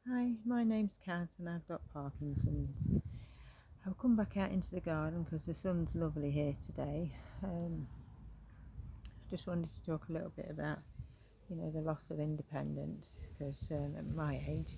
Hi, my name's Kaz and I've got Parkinson's. I've come back out into the garden because the sun's lovely here today. I just wanted to talk a little bit about, the loss of independence because at my age,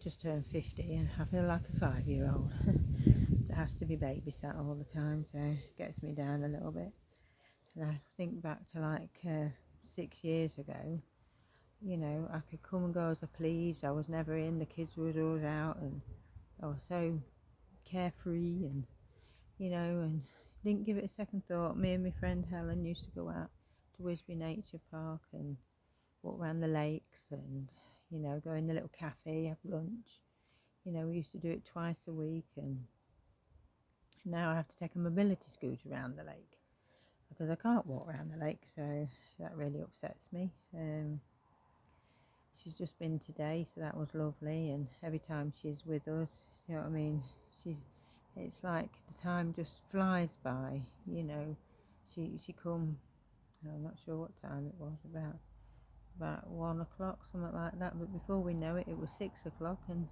just turned 50 and I feel like a 5-year-old that has to be babysat all the time, so it gets me down a little bit. And I think back to 6 years ago. I could come and go as I pleased. I was never in, the kids were always out, and I was so carefree and didn't give it a second thought. Me and my friend Helen used to go out to Wisby Nature Park and walk around the lakes and, go in the little cafe, have lunch. We used to do it twice a week, and now I have to take a mobility scooter around the lake because I can't walk around the lake, so that really upsets me. She's just been today, so that was lovely, and every time she's with us, you know what I mean, she's it's like the time just flies by. She come, I'm not sure what time it was, about 1 o'clock, something like that, but before we know it, it was 6 o'clock, and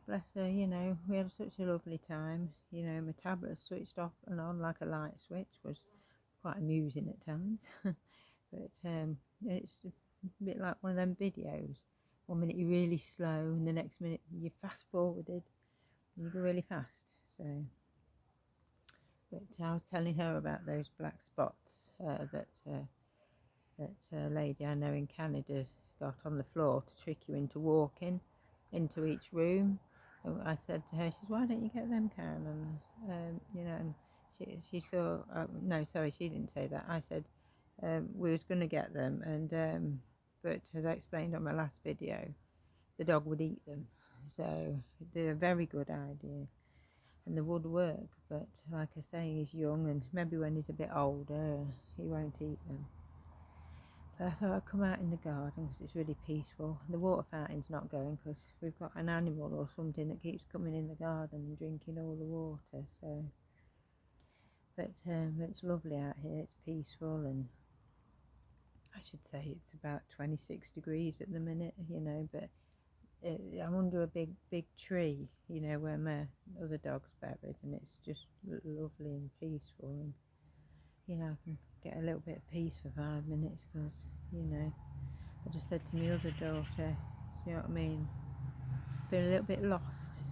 bless her, we had such a lovely time. My tablet switched off and on like a light switch, was quite amusing at times. But it's a bit like one of them videos. 1 minute you're really slow, and the next minute you fast forwarded, and you go really fast. So, but I was telling her about those black spots that lady I know in Canada's got on the floor to trick you into walking into each room. And I said to her, she says, "Why don't you get them, Karen?" And she saw. No, sorry, she didn't say that. I said we was going to get them, and but as I explained on my last video, the dog would eat them. So they're a very good idea, and they would work. But like I say, he's young, and maybe when he's a bit older, he won't eat them. So I thought I'd come out in the garden because it's really peaceful. The water fountain's not going because we've got an animal or something that keeps coming in the garden and drinking all the water. So, but it's lovely out here. It's peaceful, and I should say it's about 26 degrees at the minute, but I'm under a big tree, where my other dog's buried, and it's just lovely and peaceful, and I can get a little bit of peace for 5 minutes because, I just said to my other daughter, you know what I mean, been a little bit lost,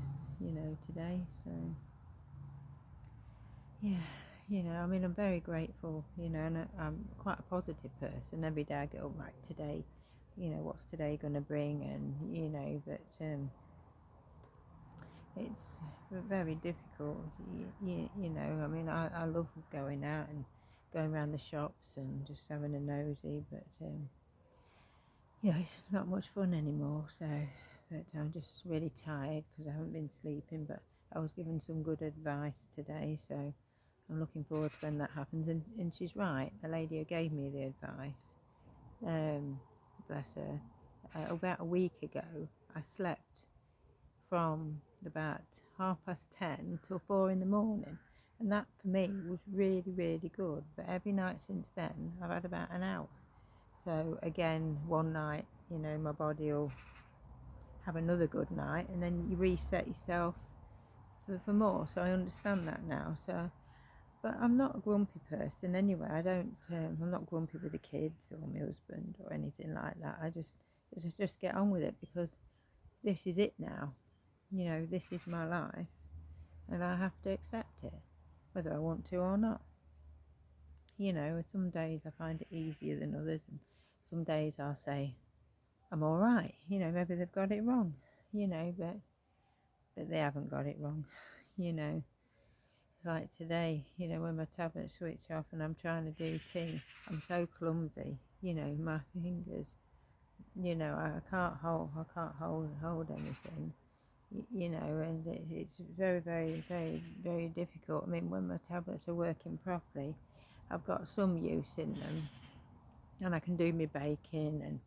today, so yeah. I mean, I'm very grateful, and I'm quite a positive person. Every day I go, right, today, what's today going to bring, and, but it's very difficult, I mean, I love going out and going around the shops and just having a nosy, but, it's not much fun anymore, so, but I'm just really tired because I haven't been sleeping, but I was given some good advice today, so I'm looking forward to when that happens, and she's right, the lady who gave me the advice, bless her, about a week ago, I slept from about 10:30 till 4 in the morning, and that for me was really, really good, but every night since then, I've had about an hour, so again, one night, my body will have another good night, and then you reset yourself for more, so I understand that now, so. But I'm not a grumpy person anyway. I'm not grumpy with the kids or my husband or anything like that. I just get on with it because this is it now. This is my life, and I have to accept it, whether I want to or not. Some days I find it easier than others, and some days I'll say I'm all right. Maybe they've got it wrong. But they haven't got it wrong. You know. Like today, when my tablet switch off and I'm trying to do tea, I'm so clumsy, my fingers, I can't hold anything, and it's very, very, very, very difficult. I mean, when my tablets are working properly, I've got some use in them, and I can do my baking, and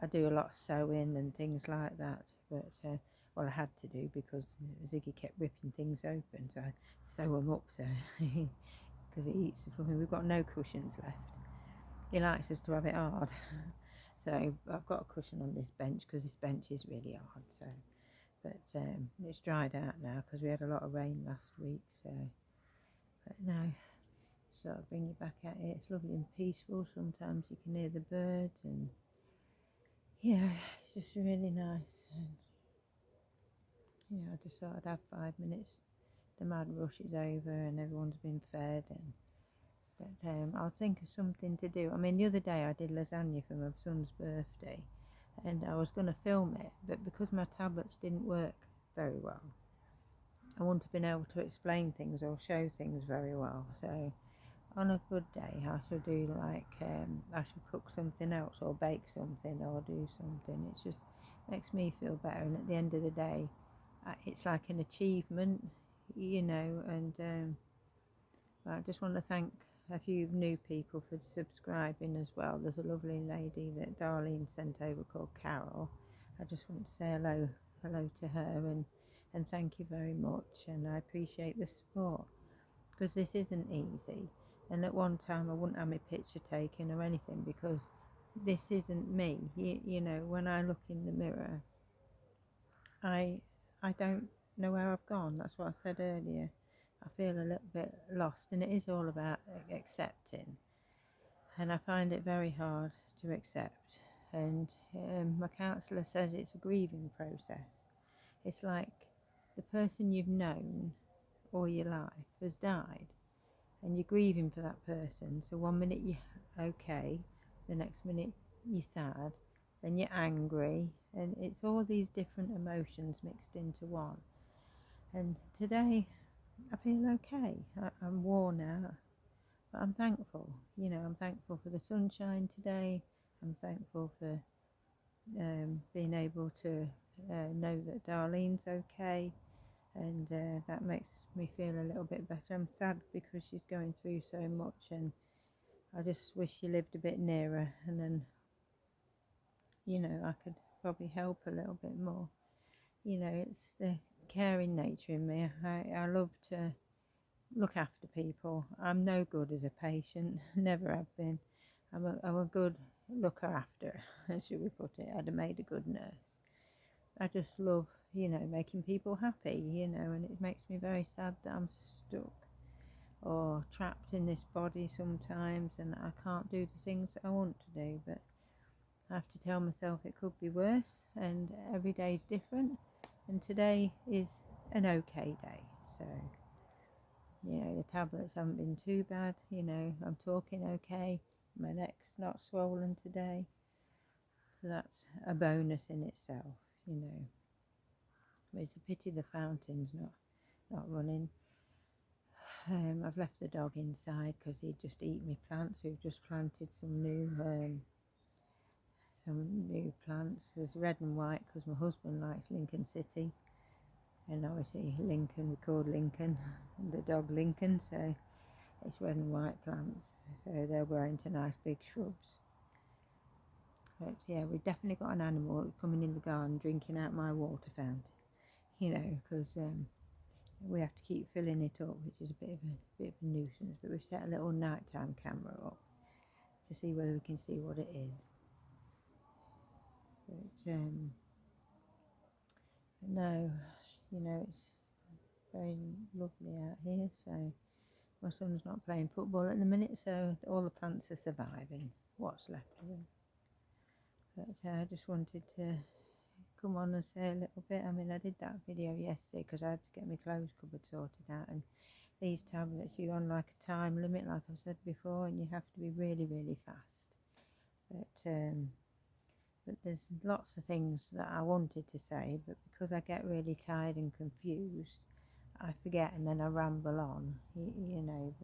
I do a lot of sewing and things like that, but well, I had to do because Ziggy kept ripping things open, so I sew them up, so because he eats the fluffy. We've got no cushions left. He likes us to have it hard, So I've got a cushion on this bench because this bench is really hard. So, but it's dried out now because we had a lot of rain last week. So, but no. So I'll bring you back out here. It's lovely and peaceful. Sometimes you can hear the birds, and yeah, it's just really nice. And yeah, I just thought I'd have 5 minutes. The mad rush is over and everyone's been fed, and but I'll think of something to do. I mean, the other day I did lasagna for my son's birthday, and I was going to film it, but because my tablets didn't work very well, I wouldn't have been able to explain things or show things very well. So on a good day, I shall do like I shall cook something else or bake something or do something. It just makes me feel better, and at the end of the day, it's like an achievement, you know. And I just want to thank a few new people for subscribing as well. There's a lovely lady that Darlene sent over called Carol. I just want to say hello to her, and thank you very much, and I appreciate the support, because this isn't easy. And at one time I wouldn't have my picture taken or anything because this isn't me. You know, when I look in the mirror, I I don't know where I've gone. That's what I said earlier. I feel a little bit lost, and it is all about accepting. And I find it very hard to accept. And my counsellor says it's a grieving process. It's like the person you've known all your life has died, and you're grieving for that person. So one minute you're okay, the next minute you're sad, then you're angry, and it's all these different emotions mixed into one. And today I feel okay. I'm worn out, but I'm thankful. You know, I'm thankful for the sunshine today. I'm thankful for being able to know that Darlene's okay, and that makes me feel a little bit better. I'm sad because she's going through so much, and I just wish she lived a bit nearer, and then, you know, I could probably help a little bit more. You know, it's the caring nature in me. I love to look after people. I'm no good as a patient, never have been. I'm a good looker after, as should we put it. I'd have made a good nurse. I just love, you know, making people happy, you know, and it makes me very sad that I'm stuck or trapped in this body sometimes, and I can't do the things that I want to do. But I have to tell myself it could be worse, and every day is different, and today is an okay day. So, you know, the tablets haven't been too bad. You know, I'm talking okay, my neck's not swollen today, so that's a bonus in itself, you know. But it's a pity the fountain's not running. I've left the dog inside because he'd just eat my plants. We've just planted some new plants. There's red and white because my husband likes Lincoln City, and obviously Lincoln, we called Lincoln the dog Lincoln, so it's red and white plants, so they'll grow into nice big shrubs. But yeah, we've definitely got an animal coming in the garden drinking out my water fountain, you know, because we have to keep filling it up, which is a bit of a nuisance. But we've set a little nighttime camera up to see whether we can see what it is. But no, you know, it's very lovely out here. So my son's not playing football at the minute, so all the plants are surviving, what's left of them. But I just wanted to come on and say a little bit. I mean, I did that video yesterday because I had to get my clothes cupboard sorted out, and these tablets, you're on like a time limit, like I've said before, and you have to be really, really fast. But there's lots of things that I wanted to say, but because I get really tired and confused, I forget, and then I ramble on, you know.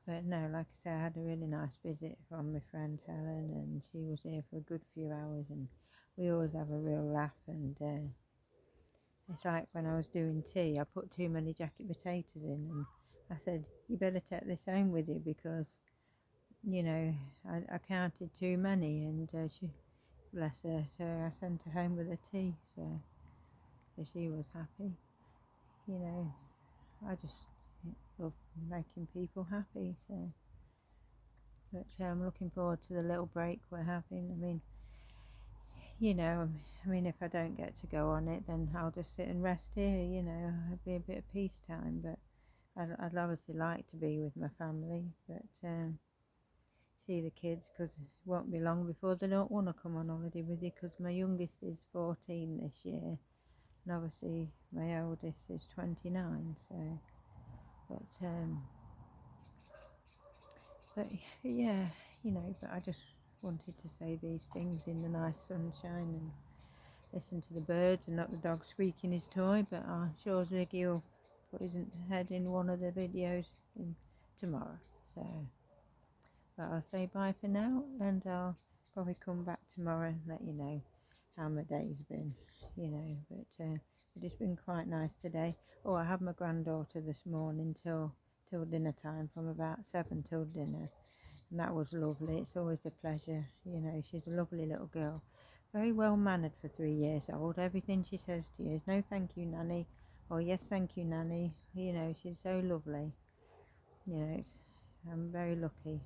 But no, like I say, I had a really nice visit from my friend Helen, and she was here for a good few hours, and we always have a real laugh. And it's like when I was doing tea, I put too many jacket potatoes in, and I said, you better take this home with you because, you know, I counted too many, and she, bless her, so I sent her home with a tea, so she was happy. You know, I just love making people happy, so But I'm looking forward to the little break we're having. I mean, you know, if I don't get to go on it, then I'll just sit and rest here, you know. It'll be a bit of peacetime, but I'd obviously like to be with my family, but see the kids, because it won't be long before they don't want to come on holiday with you, because my youngest is 14 this year, and obviously my oldest is 29, so, but yeah, you know, but I just wanted to say these things in the nice sunshine and listen to the birds and not the dog squeaking his toy, but I'm sure Ziggy will put his head in one of the videos tomorrow. So, but I'll say bye for now, and I'll probably come back tomorrow and let you know how my day's been, you know, but it's been quite nice today. Oh, I had my granddaughter this morning till dinner time, from about 7 till dinner, and that was lovely. It's always a pleasure, you know. She's a lovely little girl, very well mannered for 3 years old. Everything she says to you is no thank you nanny, or yes thank you nanny, you know. She's so lovely, you know. I'm very lucky,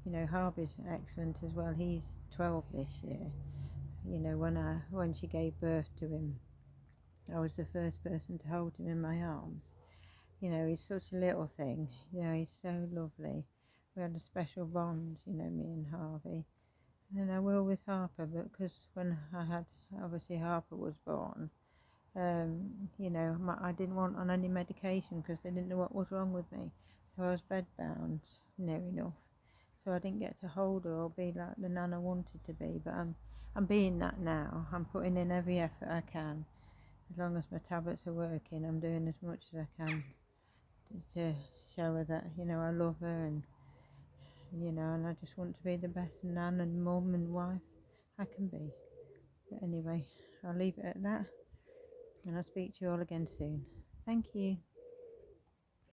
you know. Harvey's excellent as well. He's 12 this year. You know, when she gave birth to him, I was the first person to hold him in my arms. You know, he's such a little thing. You know, he's so lovely. We had a special bond, you know, me and Harvey. And I will with Harper, but because when obviously Harper was born, you know, I didn't want on any medication because they didn't know what was wrong with me. So I was bedbound, near enough. So I didn't get to hold her or be like the nan I wanted to be. But I'm being that now. I'm putting in every effort I can. As long as my tablets are working, I'm doing as much as I can to show her that, you know, I love her, and, you know, and I just want to be the best nan and mum and wife I can be. But anyway, I'll leave it at that, and I'll speak to you all again soon. Thank you.